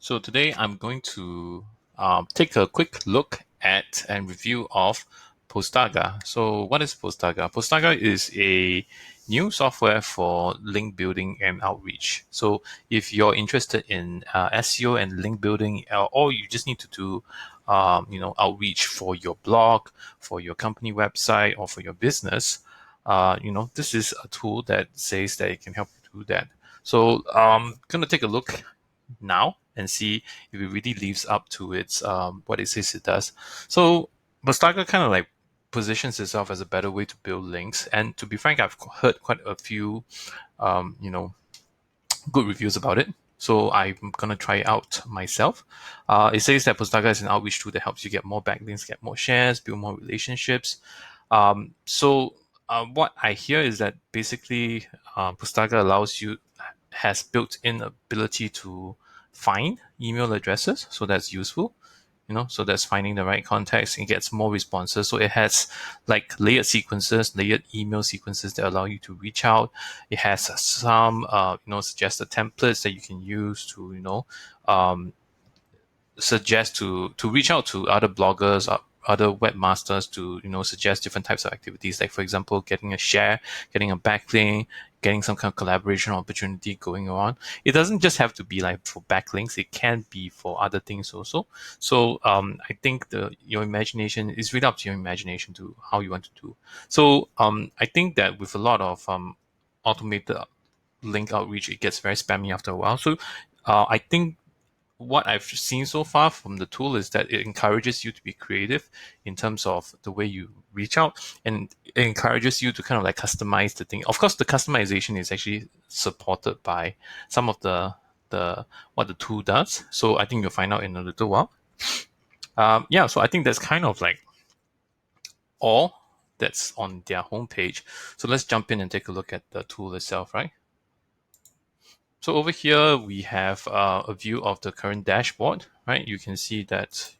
So today I'm going to take a quick look at and review of Postaga. So what is Postaga? Postaga is a new software for link building and outreach. So if you're interested in SEO and link building, or you just need to do outreach for your blog, for your company website, or for your business, this is a tool that says that it can help you do that. So I'm gonna take a look now and see if it really lives up to its what it says it does. So Mustaga kind of like positions itself as a better way to build links. And to be frank, I've heard quite a few um, you know good reviews about it. So I'm gonna try it out myself. It says that Postaga is an outreach tool that helps you get more backlinks, get more shares, build more relationships. What I hear is that basically Postaga allows you has built-in ability to find email addresses, so that's useful. So that's finding the right contacts. It gets more responses, so it has like layered sequences, layered email sequences that allow you to reach out. It has some suggested templates that you can use to um, suggest to reach out to other bloggers, other webmasters to suggest different types of activities, like for example getting a share, getting a backlink, getting some kind of collaboration opportunity going on. It doesn't just have to be like for backlinks, it can be for other things also. So I think your imagination is really up to your imagination to how you want to do. So I think that with a lot of automated link outreach, it gets very spammy after a while. So I think what I've seen so far from the tool is that it encourages you to be creative in terms of the way you reach out, and it encourages you to kind of like customize the thing. Of course, the customization is actually supported by some of the what the tool does. So I think you'll find out in a little while. Yeah, so I think that's kind of like all that's on their homepage. So let's jump in and take a look at the tool itself, right? So over here we have a view of the current dashboard, right? You can see that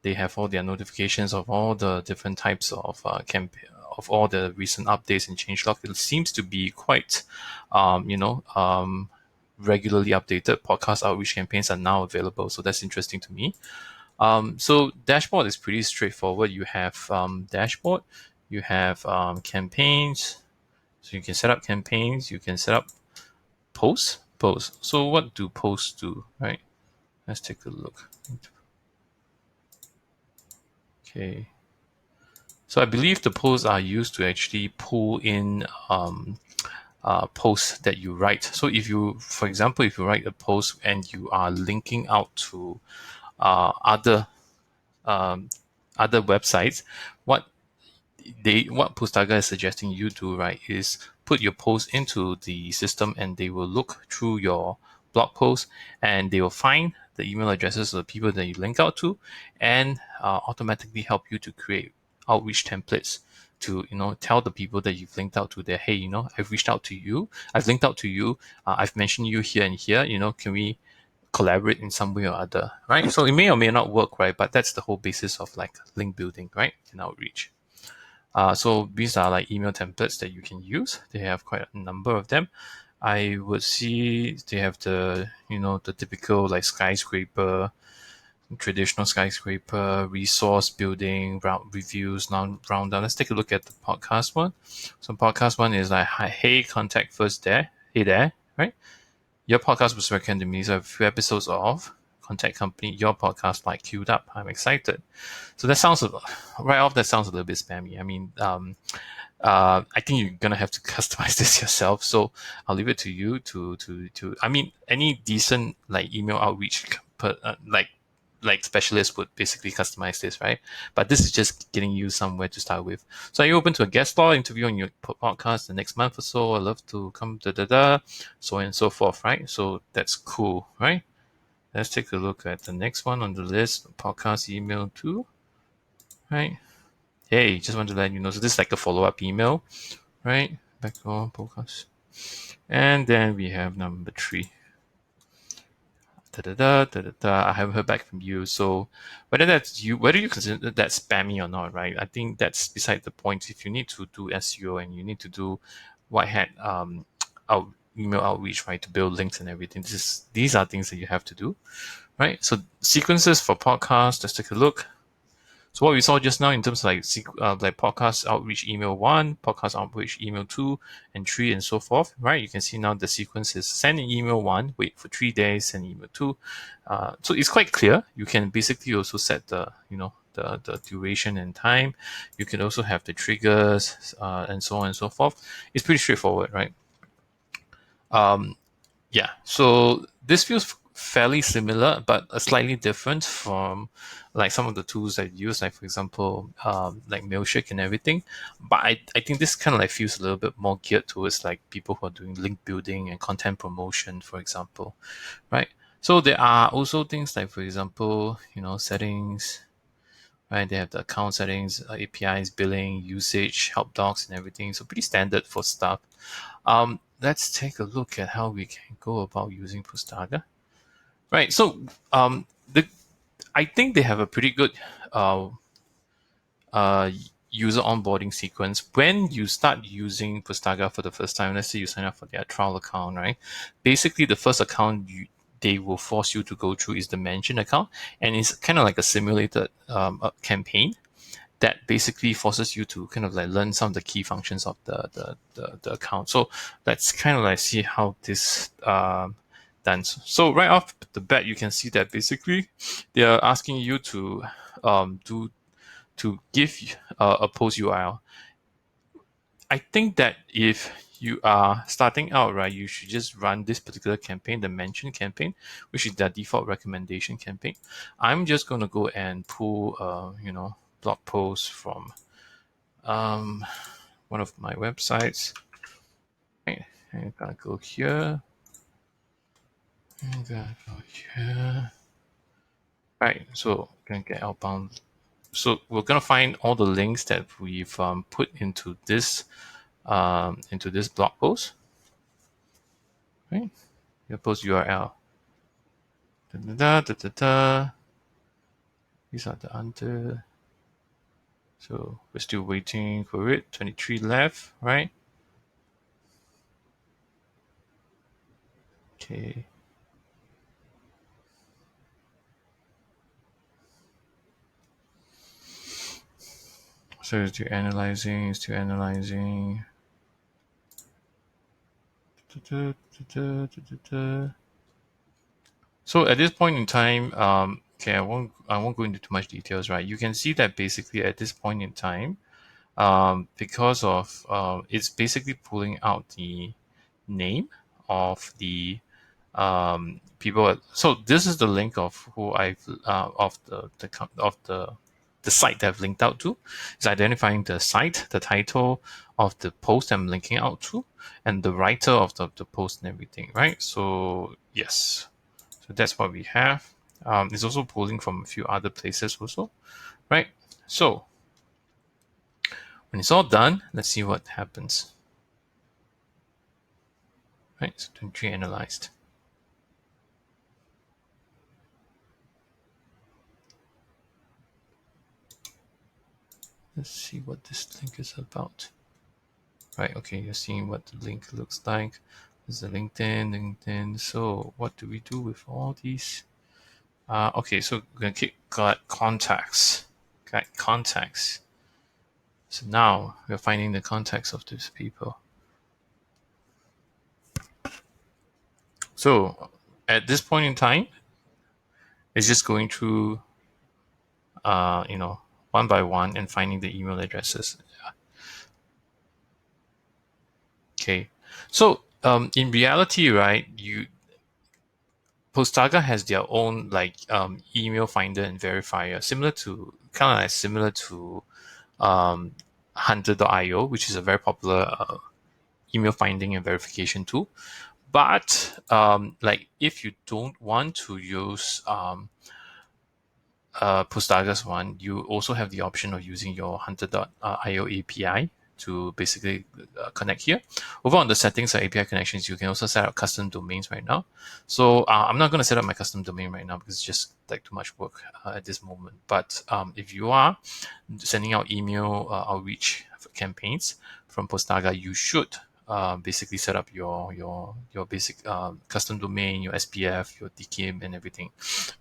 they have all their notifications of all the different types of of all the recent updates and changelog. It seems to be quite, regularly updated. Podcast outreach campaigns are now available, so that's interesting to me. So dashboard is pretty straightforward. You have dashboard, you have campaigns, so you can set up campaigns, you can set up posts. So what do posts do, right? Let's take a look. Okay. So I believe the posts are used to actually pull in posts that you write. So if you, for example, if you write a post and you are linking out to other other websites, what what Postaga is suggesting you do, right, is put your post into the system and they will look through your blog post and they will find the email addresses of the people that you link out to and automatically help you to create outreach templates to tell the people that you've linked out to that, hey, I've reached out to you, I've linked out to you, I've mentioned you here and here, can we collaborate in some way or other, right? So it may or may not work, right? But that's the whole basis of like link building, right, in outreach. So these are like email templates that you can use. They have quite a number of them. I would see they have the typical like skyscraper, traditional skyscraper, resource building, route reviews, round down. Let's take a look at the podcast one. So podcast one is like, hey, contact first there. Hey there, right? Your podcast was recommended to me. So a few episodes of Contact Company, your podcast like queued up. I'm excited. So that sounds right off. That sounds a little bit spammy. I mean, I think you're gonna have to customize this yourself. So I'll leave it to you to. I mean, any decent like email outreach, like specialist would basically customize this, right? But this is just getting you somewhere to start with. So are you open to a guest star interview on your podcast the next month or so? I'd love to come so on and so forth, right? So that's cool, right? Let's take a look at the next one on the list, podcast email too, right? Hey, just want to let you know. So this is like a follow-up email, right? Back on podcast. And then we have number 3. I haven't heard back from you. So whether you consider that spammy or not, right? I think that's beside the point. If you need to do SEO and you need to do white hat, out, email outreach, right, to build links and everything. These are things that you have to do, right? So sequences for podcasts, let's take a look. So what we saw just now in terms of like podcast outreach email 1, podcast outreach email 2, and 3, and so forth, right? You can see now the sequence is send an email 1, wait for 3 days, send email 2. So it's quite clear. You can basically also set the duration and time. You can also have the triggers and so on and so forth. It's pretty straightforward, right? Yeah, so this feels fairly similar, but a slightly different from like some of the tools I use, like for example, like Mailshake and everything. But I think this kind of like feels a little bit more geared towards like people who are doing link building and content promotion, for example, right? So there are also things like, for example, settings, right? They have the account settings, APIs, billing, usage, help docs, and everything. So pretty standard for stuff. Let's take a look at how we can go about using Postaga. Right. So the I think they have a pretty good uh, uh, user onboarding sequence. When you start using Postaga for the first time, let's say you sign up for their trial account, right? Basically, the first account they will force you to go through is the mention account, and it's kind of like a simulated campaign that basically forces you to kind of like learn some of the key functions of the account. So let's kind of like see how this done. So right off the bat, you can see that basically they are asking you to do to give a post URL. I think that if you are starting out, right, you should just run this particular campaign, the mention campaign, which is the default recommendation campaign. I'm just going to go and pull, blog posts from um, one of my websites. Okay, I'm gonna go here. I'm gonna go here. Right, so gonna get outbound. So we're gonna find all the links that we've put into this blog post. Right, your post URL. Da, da, da, da, da. These are the under. So we're still waiting for it. 23 left, right? Okay. So it's still analyzing. It's still analyzing. Da, da, da, da, da, da. So at this point in time, okay, I won't go into too much details, right? You can see that basically at this point in time, because of it's basically pulling out the name of the people. So this is the link of who I've of the site that I've linked out to. It's identifying the site, the title of the post I'm linking out to, and the writer of the post and everything, right? So yes, so that's what we have. It's also pulling from a few other places also, right? So when it's all done, let's see what happens. Right, so 23 analyzed. Let's see what this link is about. Right, okay, you're seeing what the link looks like. There's the LinkedIn. So what do we do with all these? Okay, so we're gonna click got contacts. Got contacts. So now we're finding the contacts of these people. So at this point in time, it's just going through, one by one and finding the email addresses. Okay, so in reality, right, Postaga has their own like email finder and verifier, similar to um, Hunter.io, which is a very popular email finding and verification tool. But like if you don't want to use Postaga's one, you also have the option of using your Hunter.io API to basically connect here. Over on the settings of API connections, you can also set up custom domains right now. So I'm not going to set up my custom domain right now because it's just like too much work at this moment. But if you are sending out email outreach campaigns from Postaga, you should basically set up your basic custom domain, your SPF, your DKIM, and everything,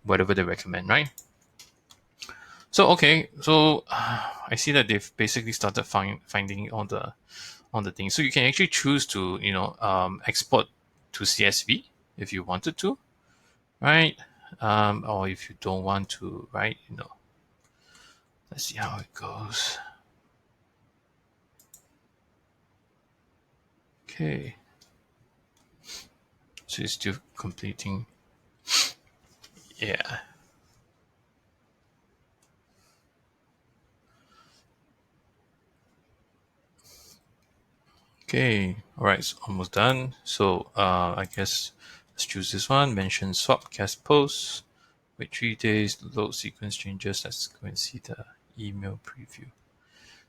whatever they recommend, right? So okay, so I see that they've basically started finding all the things. So you can actually choose to export to CSV if you wanted to, right? Or if you don't want to, right? Let's see how it goes. Okay, so it's still completing. Yeah. Okay. All right. It's almost done. So I guess let's choose this one. Mention swap cast post. Wait 3 days. Load sequence changes. Let's go and see the email preview.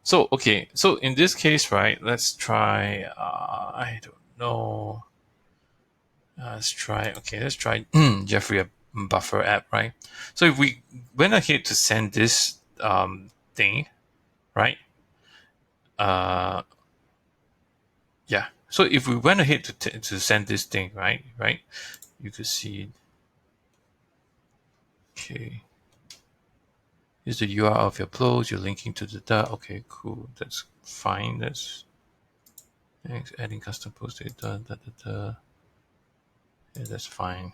So okay. So in this case, right? Let's try. I don't know. Let's try. Okay. Let's try Jeffrey Buffer app, right? So if we went ahead to send this thing, right? Uh, yeah. So if we went ahead to send this thing, right, you could see. Okay, here's the URL of your post. You're linking to the data. Okay, cool. That's fine. That's thanks. Adding custom post data. Yeah, that's fine.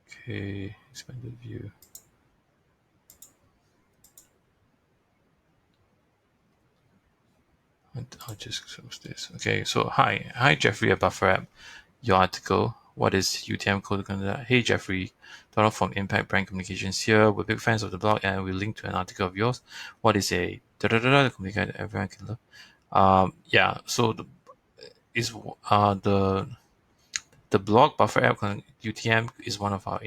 Okay, expanded view. I'll just close this. Okay, so hi Jeffrey at Buffer App. Your article. What is UTM code? Hey Jeffrey, Donald from Impact Brand Communications here. We're big fans of the blog and we link to an article of yours. What is a the communicator everyone can love? Yeah. So is the blog Buffer App UTM is one of our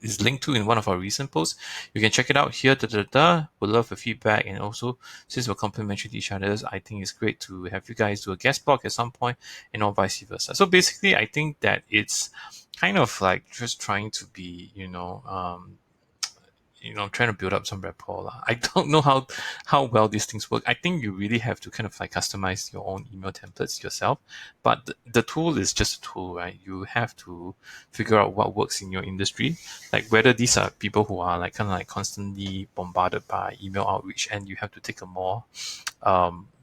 is linked to in one of our recent posts. You can check it out here. We'd love your feedback, and also since we're complementary to each other, I think it's great to have you guys do a guest blog at some point, and or vice versa. So basically, I think that it's kind of like just trying to be, trying to build up some rapport. I don't know how well these things work. I think you really have to kind of like customize your own email templates yourself. But the tool is just a tool, right? You have to figure out what works in your industry, like whether these are people who are like kind of like constantly bombarded by email outreach, and you have to take a more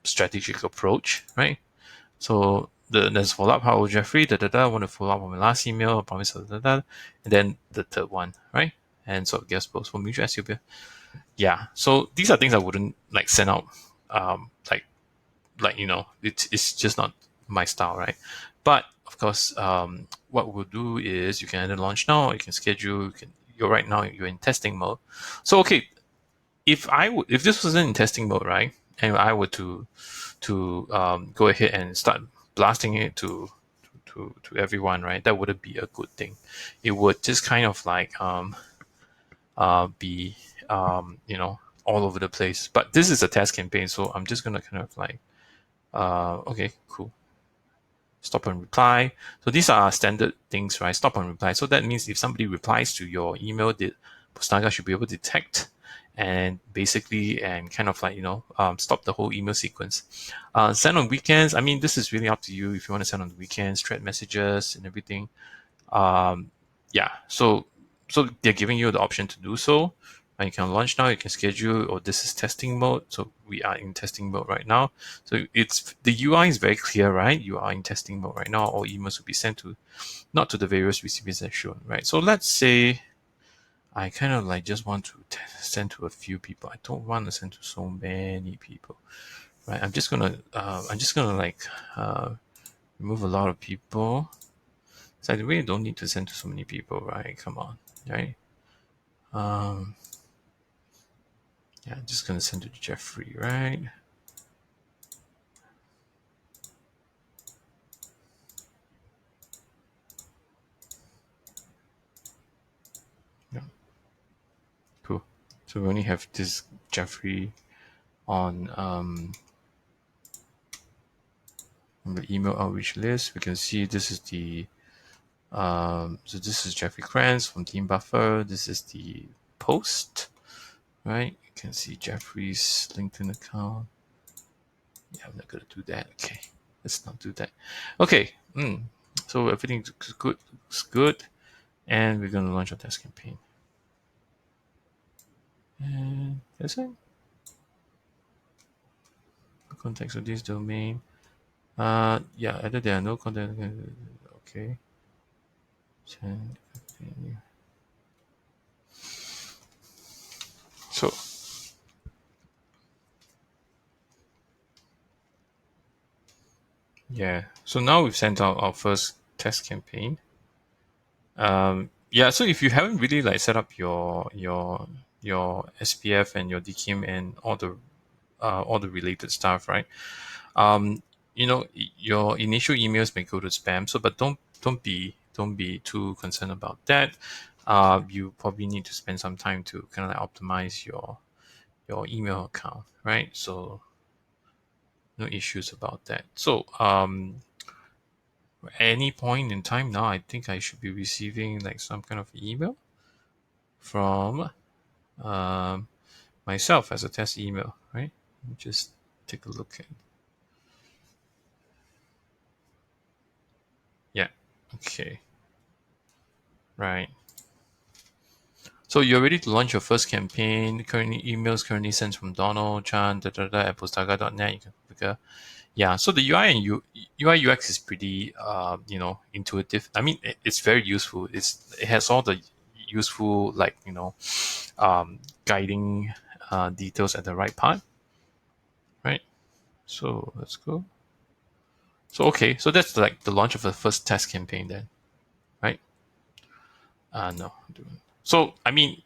strategic approach, right? So there's follow up. How Jeffrey? I want to follow up on my last email. I promise. And then the third one, right? And so guest post for mutual SUB. Yeah. So these are things I wouldn't like send out. Like it's just not my style, right? But of course, what we'll do is you can either launch now, or you can schedule. You're right now. You're in testing mode. So okay, if this wasn't in testing mode, right, and I were to go ahead and start blasting it to everyone, right, that wouldn't be a good thing. It would just kind of like be all over the place. But this is a test campaign, so I'm just gonna kind of like okay, cool. Stop and reply. So these are standard things, right? Stop and reply. So that means if somebody replies to your email, the Postaga should be able to detect and basically and kind of like stop the whole email sequence. Send on weekends. I mean, this is really up to you if you want to send on the weekends, thread messages and everything. Um, yeah, so they're giving you the option to do so. And you can launch now. You can schedule, or this is testing mode. So we are in testing mode right now. So it's the UI is very clear, right? You are in testing mode right now. All emails will be sent to not to the various recipients as shown, right? So let's say I kind of like just want to send to a few people. I don't want to send to so many people, right? I'm just gonna like remove a lot of people. So I really don't need to send to so many people, right? Come on, right? Um, yeah, I'm just gonna send to Jeffrey, right? Yeah, cool. So we only have this Jeffrey on the email outreach list. We can see this is the so this is Jeffrey Kranz from Team Buffer. This is the post, right? You can see Jeffrey's LinkedIn account. Yeah, I'm not gonna do that. Okay, let's not do that. Okay. So everything looks good. Looks good, and we're gonna launch our test campaign. And that's it. Context of this domain. Yeah, either there are no content. Okay. Send continue. So yeah, so now we've sent out our first test campaign. Yeah, so if you haven't really like set up your SPF and your DKIM and all the related stuff, right? Um, your initial emails may go to spam. So, but don't be too concerned about that. You probably need to spend some time to kind of like optimize your email account, right? So no issues about that. So at any point in time now, I think I should be receiving like some kind of email from um, myself as a test email, right? Let me just take a look at. Yeah. Okay. Right. So you're ready to launch your first campaign. Currently, emails currently sent from Donald Chan at postaga.net. You can figure. Yeah. So the UI and UI UX is pretty, intuitive. I mean, it's very useful. It has all the useful guiding details at the right part, right? So let's go. So okay, so that's like the launch of the first test campaign then, right? No. So I mean,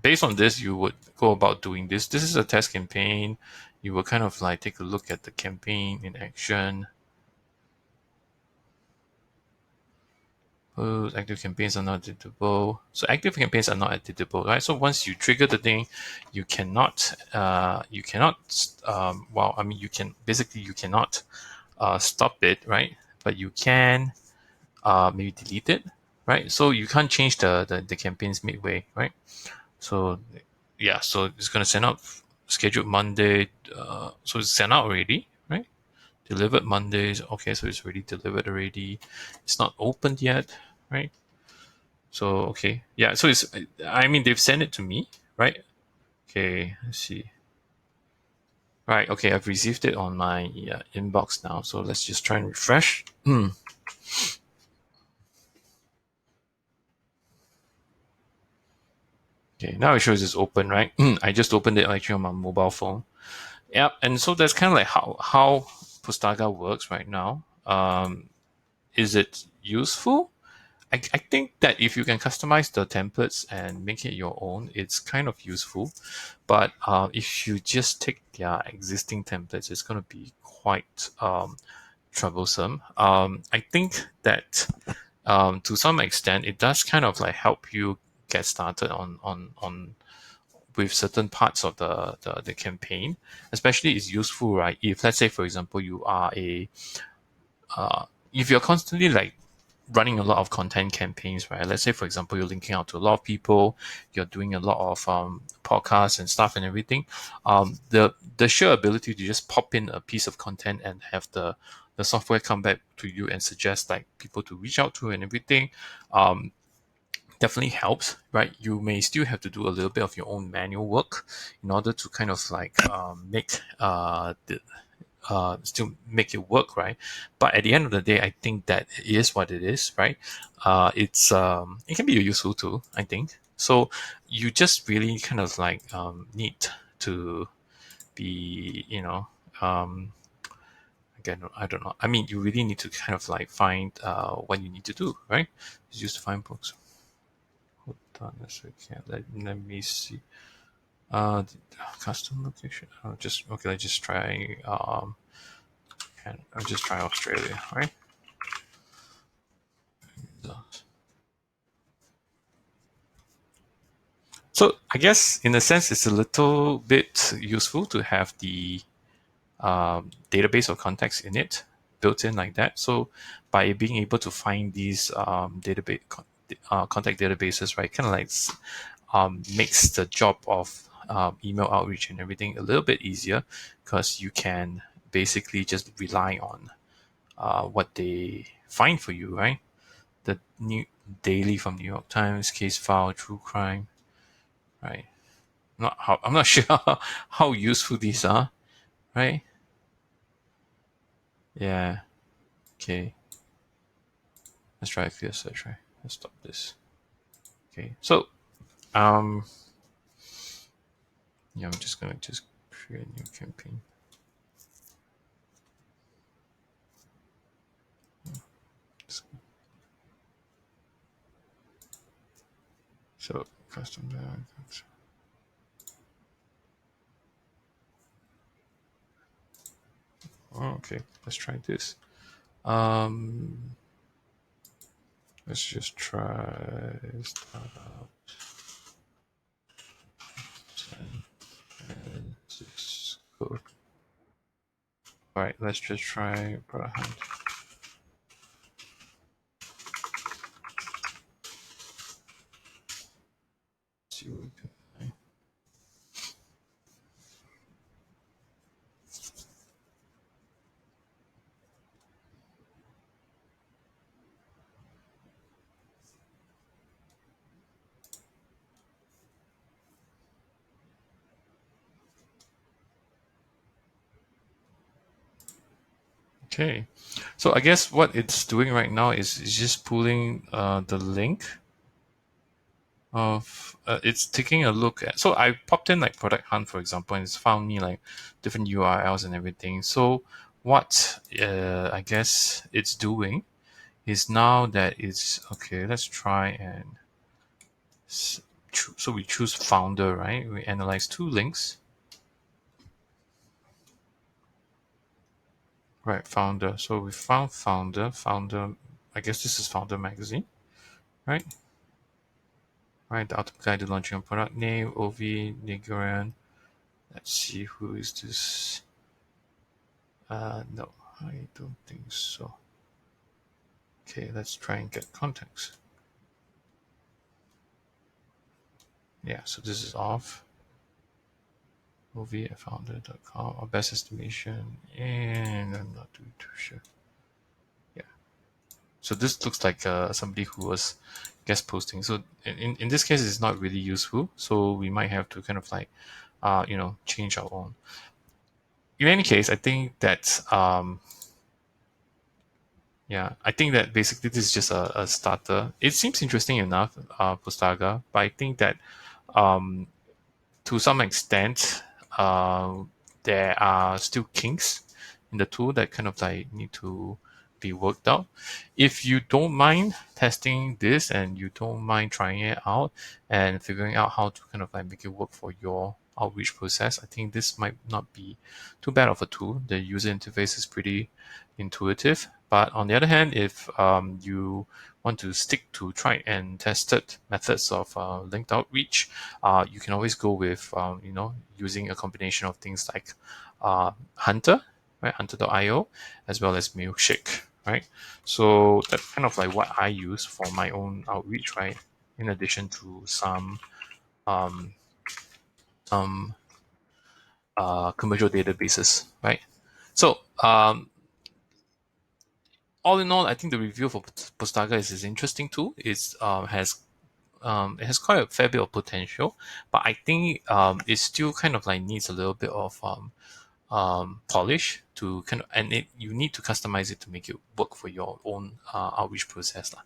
based on this, you would go about doing this. This is a test campaign. You will kind of like take a look at the campaign in action. Oh, active campaigns are not editable. So active campaigns are not editable, right? So once you trigger the thing, you cannot, well, I mean, you cannot stop it, right? But you can maybe delete it, right? So you can't change the campaigns midway, right? So yeah, so it's gonna send out scheduled Monday. So it's sent out already, right? Delivered Mondays. Okay, so it's already delivered already. It's not opened yet, right? So okay, yeah. So it's. I mean, they've sent it to me, right? Okay, let's see. Right. Okay, I've received it on my inbox now. So let's just try and refresh. Okay, now it shows it's open, right? I just opened it actually on my mobile phone. Yeah, and so that's kind of like how Postaga works right now. Is it useful? I think that if you can customize the templates and make it your own, it's kind of useful. But if you just take their existing templates, it's going to be quite troublesome. I think that to some extent, it does kind of like help you get started on with certain parts of the campaign. Especially, it's useful, right? If let's say, for example, you are a if you're constantly like running a lot of content campaigns, right? Let's say, for example, you're linking out to a lot of people, you're doing a lot of podcasts and stuff and everything. The sheer ability to just pop in a piece of content and have the software come back to you and suggest like people to reach out to and everything, um, definitely helps, right? You may still have to do a little bit of your own manual work in order to kind of like make the still make it work, right? But at the end of the day, I think that it is what it is, right? It can be a useful tool, I think. So you just really kind of like need to be, um, again, I don't know. I mean, you really need to kind of like find what you need to do, right? It's used to find books. Hold on a second. Let me see. The custom location. Just okay. Let's just try. And I'll just try Australia, right? So I guess in a sense, it's a little bit useful to have the database of contacts in it built in like that. So by being able to find these contact databases, right, kind of like makes the job of email outreach and everything a little bit easier because you can basically just rely on what they find for you, right? The new daily from New York Times, case file, true crime, right? I'm not sure how useful these are, right? Yeah. Okay. Let's try a clear search, right? Let's stop this. Okay. So, um, yeah, I'm just gonna create a new campaign. So custom. Oh, okay. Let's try this. Um, let's just try startup and six code. All right. Let's just try product hunt. See what we can find. Okay, so I guess what it's doing right now is just pulling the link of it's taking a look at. So I popped in like product hunt, for example, and it's found me like different URLs and everything. So what I guess it's doing is now that it's okay. Let's try and so we choose founder, right? We analyze two links, right? Founder. So we found founder. Founder. I guess this is founder magazine, right? Right, the ultimate guide to launching a product name, OV, Nigerian. Let's see, who is this? No, I don't think so. Okay, let's try and get context. Yeah, so this is off. OV at founder.com, our best estimation, and I'm not too sure. Yeah, so this looks like somebody who was guest posting. So in this case, it's not really useful. So we might have to kind of like, change our own. In any case, I think that yeah, I think that basically this is just a starter. It seems interesting enough, Postaga, but I think that um, to some extent, there are still kinks in the tool that kind of like need to be worked out. If you don't mind testing this and you don't mind trying it out and figuring out how to kind of like make it work for your outreach process, I think this might not be too bad of a tool. The user interface is pretty intuitive. But on the other hand, if you want to stick to tried and tested methods of linked outreach, you can always go with using a combination of things like Hunter, right, Hunter.io, as well as Mailshake, right. So that's kind of like what I use for my own outreach, right. In addition to um, some commercial databases, right. So all in all, I think the review for Postaga is interesting too. It has quite a fair bit of potential, but I think it still kind of like needs a little bit of polish to kind of, and you need to customize it to make it work for your own outreach process lah.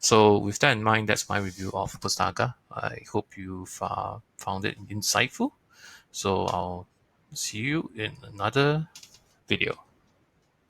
So with that in mind, that's my review of Postaga. I hope you've found it insightful. So I'll see you in another video.